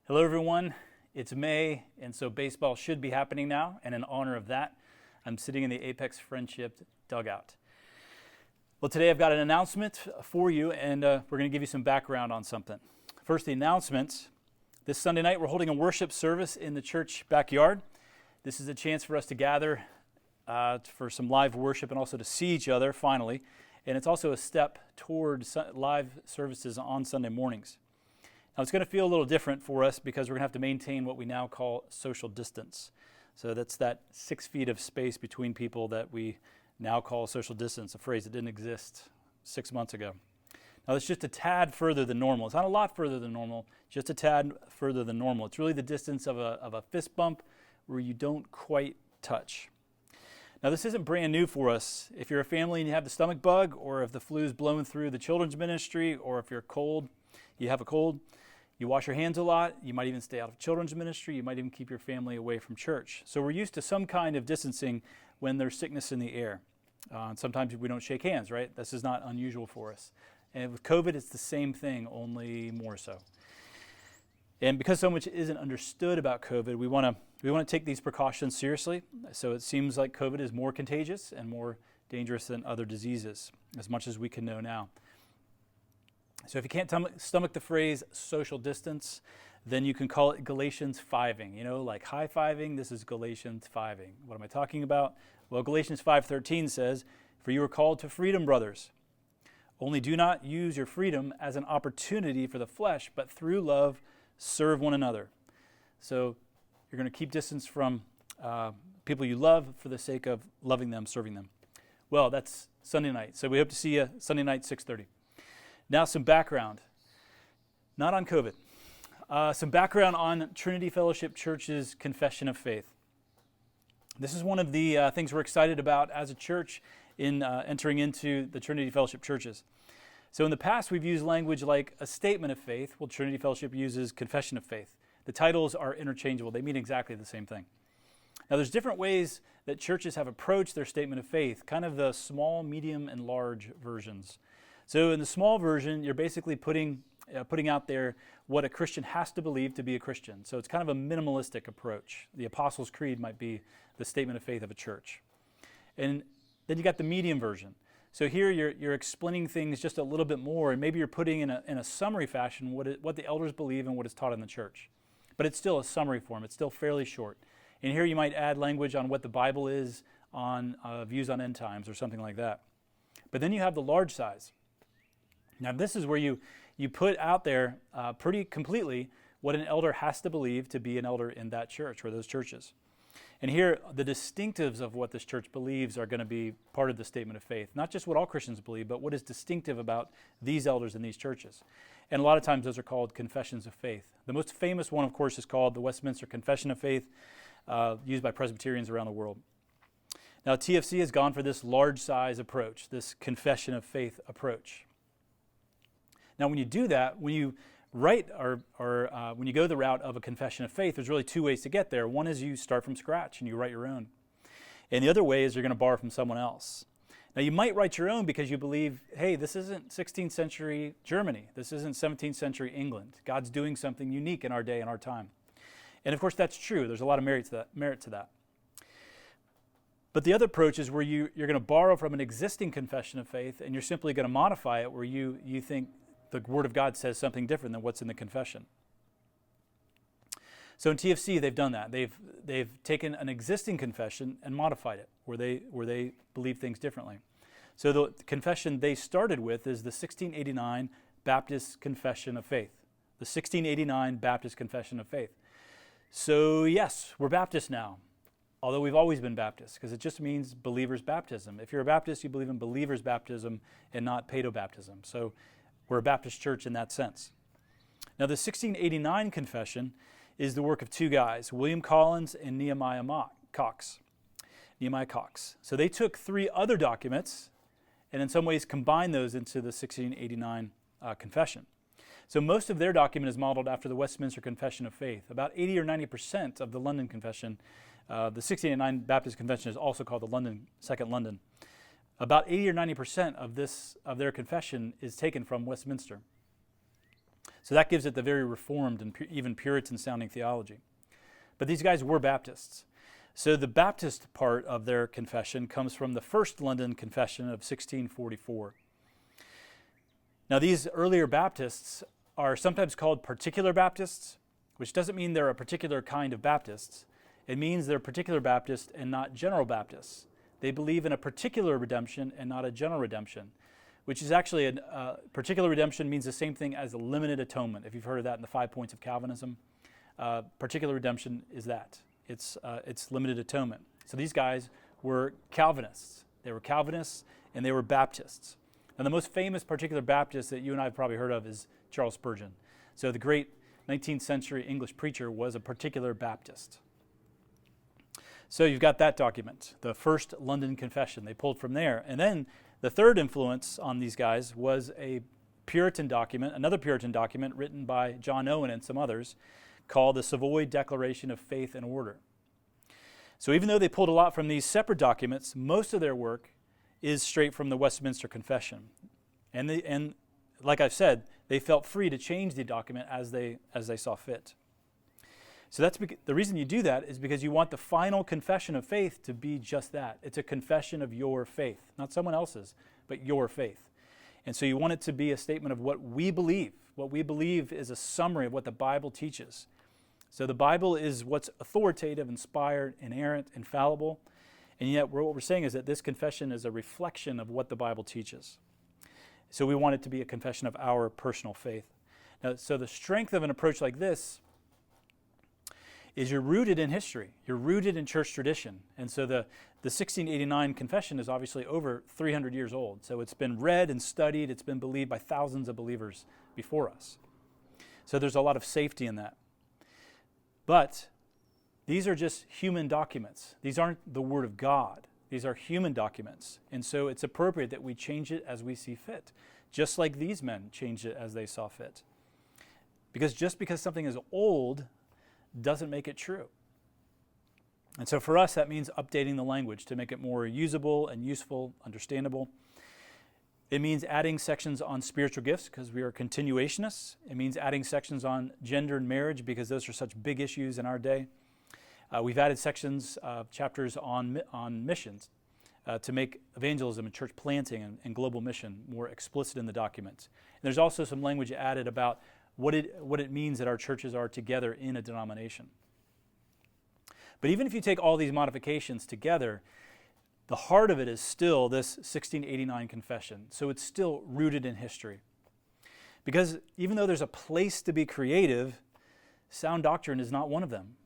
Hello everyone, it's May, and so baseball should be happening now, and in honor of that, I'm sitting in the Apex Friendship dugout. Well, today I've got an announcement for you, and we're going to give you some background on something. First, the announcements. This Sunday night, we're holding a worship service in the church backyard. This is a chance for us to gather for some live worship and also to see each other, finally, and it's also a step toward live services on Sunday mornings. Now, it's going to feel a little different for us because we're going to have to maintain what we now call social distance. So that's that 6 feet of space between people that we now call social distance, a phrase that didn't exist 6 months ago. Now, it's just a tad further than normal. It's not a lot further than normal, just a tad further than normal. It's really the distance of a fist bump where you don't quite touch. Now, this isn't brand new for us. If you're a family and you have the stomach bug, or if the flu's blowing through the children's ministry, or if you have a cold, you wash your hands a lot, you might even stay out of children's ministry, you might even keep your family away from church. So we're used to some kind of distancing when there's sickness in the air. Sometimes we don't shake hands, right? This is not unusual for us. And with COVID, it's the same thing, only more so. And because so much isn't understood about COVID, we want to take these precautions seriously. So it seems like COVID is more contagious and more dangerous than other diseases, as much as we can know now. So if you can't stomach the phrase social distance, then you can call it Galatians 5ing. You know, like high-fiving, this is Galatians 5ing. What am I talking about? Well, Galatians 5:13 says, "For you are called to freedom, brothers. Only do not use your freedom as an opportunity for the flesh, but through love serve one another." So you're going to keep distance from people you love for the sake of loving them, serving them. Well, that's Sunday night. So we hope to see you Sunday night, 6:30. Now some background, not on COVID, some background on Trinity Fellowship Church's Confession of Faith. This is one of the things we're excited about as a church in entering into the Trinity Fellowship churches. So in the past, we've used language like a statement of faith. Well, Trinity Fellowship uses Confession of Faith. The titles are interchangeable. They mean exactly the same thing. Now, there's different ways that churches have approached their statement of faith, kind of the small, medium, and large versions. So in the small version, you're basically putting out there what a Christian has to believe to be a Christian. So it's kind of a minimalistic approach. The Apostles' Creed might be the statement of faith of a church. And then you got the medium version. So here you're explaining things just a little bit more, and maybe you're putting in a summary fashion what the elders believe and what is taught in the church. But it's still a summary form. It's still fairly short. And here you might add language on what the Bible is, on views on end times or something like that. But then you have the large size. Now, this is where you put out there pretty completely what an elder has to believe to be an elder in that church or those churches. And here, the distinctives of what this church believes are going to be part of the statement of faith. Not just what all Christians believe, but what is distinctive about these elders in these churches. And a lot of times those are called confessions of faith. The most famous one, of course, is called the Westminster Confession of Faith, used by Presbyterians around the world. Now, TFC has gone for this large size approach, this confession of faith approach. Now, when you do that, when you write or when you go the route of a confession of faith, there's really two ways to get there. One is you start from scratch and you write your own. And the other way is you're going to borrow from someone else. Now, you might write your own because you believe, hey, this isn't 16th century Germany. This isn't 17th century England. God's doing something unique in our day and our time. And of course, that's true. There's a lot of merit to that. But the other approach is where you're going to borrow from an existing confession of faith and you're simply going to modify it where you think the Word of God says something different than what's in the confession. So in TFC, they've done that. They've taken an existing confession and modified it, where they believe things differently. So the confession they started with is the 1689 Baptist Confession of Faith. The 1689 Baptist Confession of Faith. So yes, we're Baptist now, although we've always been Baptist, because it just means believer's baptism. If you're a Baptist, you believe in believer's baptism and not paedobaptism. So we're a Baptist church in that sense. Now, the 1689 confession is the work of two guys, William Collins and Nehemiah Cox. So they took three other documents and in some ways combined those into the 1689 confession. So most of their document is modeled after the Westminster Confession of Faith. About 80 or 90% of the London Confession, the 1689 Baptist Convention is also called the Second London. About 80 or 90% of their confession is taken from Westminster. So that gives it the very Reformed and even Puritan-sounding theology. But these guys were Baptists. So the Baptist part of their confession comes from the First London Confession of 1644. Now, these earlier Baptists are sometimes called particular Baptists, which doesn't mean they're a particular kind of Baptists. It means they're particular Baptists and not general Baptists. They believe in a particular redemption and not a general redemption, which is actually a particular redemption means the same thing as a limited atonement. If you've heard of that in the 5 points of Calvinism, particular redemption is that. It's limited atonement. So these guys were Calvinists. They were Calvinists and they were Baptists. And the most famous particular Baptist that you and I have probably heard of is Charles Spurgeon. So the great 19th century English preacher was a particular Baptist. So you've got that document, the First London Confession. They pulled from there. And then the third influence on these guys was a Puritan document, another Puritan document written by John Owen and some others called the Savoy Declaration of Faith and Order. So even though they pulled a lot from these separate documents, most of their work is straight from the Westminster Confession. And like I've said, they felt free to change the document as they saw fit. So that's the reason you do that is because you want the final confession of faith to be just that. It's a confession of your faith, not someone else's, but your faith. And so you want it to be a statement of what we believe. What we believe is a summary of what the Bible teaches. So the Bible is what's authoritative, inspired, inerrant, infallible. And yet what we're saying is that this confession is a reflection of what the Bible teaches. So we want it to be a confession of our personal faith. Now, so the strength of an approach like this is you're rooted in history. You're rooted in church tradition. And so the 1689 confession is obviously over 300 years old. So it's been read and studied. It's been believed by thousands of believers before us. So there's a lot of safety in that. But these are just human documents. These aren't the Word of God. These are human documents. And so it's appropriate that we change it as we see fit, just like these men changed it as they saw fit. Because just because something is old doesn't make it true. And so for us, that means updating the language to make it more usable and useful, understandable. It means adding sections on spiritual gifts because we are continuationists. It means adding sections on gender and marriage because those are such big issues in our day. We've added sections, chapters on missions to make evangelism and church planting and global mission more explicit in the document. And there's also some language added about what it means that our churches are together in a denomination. But even if you take all these modifications together, the heart of it is still this 1689 confession. So it's still rooted in history. Because even though there's a place to be creative, sound doctrine is not one of them.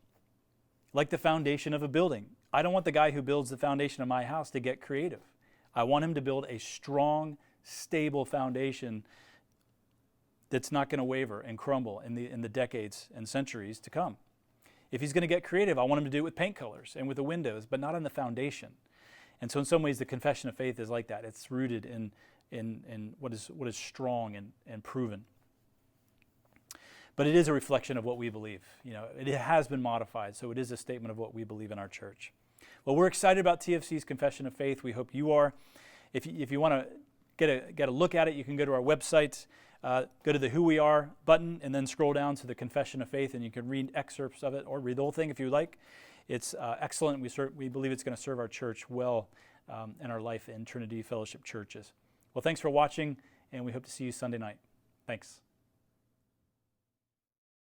Like the foundation of a building. I don't want the guy who builds the foundation of my house to get creative. I want him to build a strong, stable foundation that's not going to waver and crumble in the decades and centuries to come. If he's going to get creative, I want him to do it with paint colors and with the windows, but not on the foundation. And so in some ways, the confession of faith is like that. It's rooted in what is strong and proven. But it is a reflection of what we believe. You know, it has been modified, so it is a statement of what we believe in our church. Well, we're excited about TFC's Confession of Faith. We hope you are. If you want to get a look at it, you can go to our website, go to the Who We Are button, and then scroll down to the Confession of Faith, and you can read excerpts of it or read the whole thing if you like. It's excellent. We believe it's going to serve our church well in our life in Trinity Fellowship churches. Well, thanks for watching, and we hope to see you Sunday night. Thanks.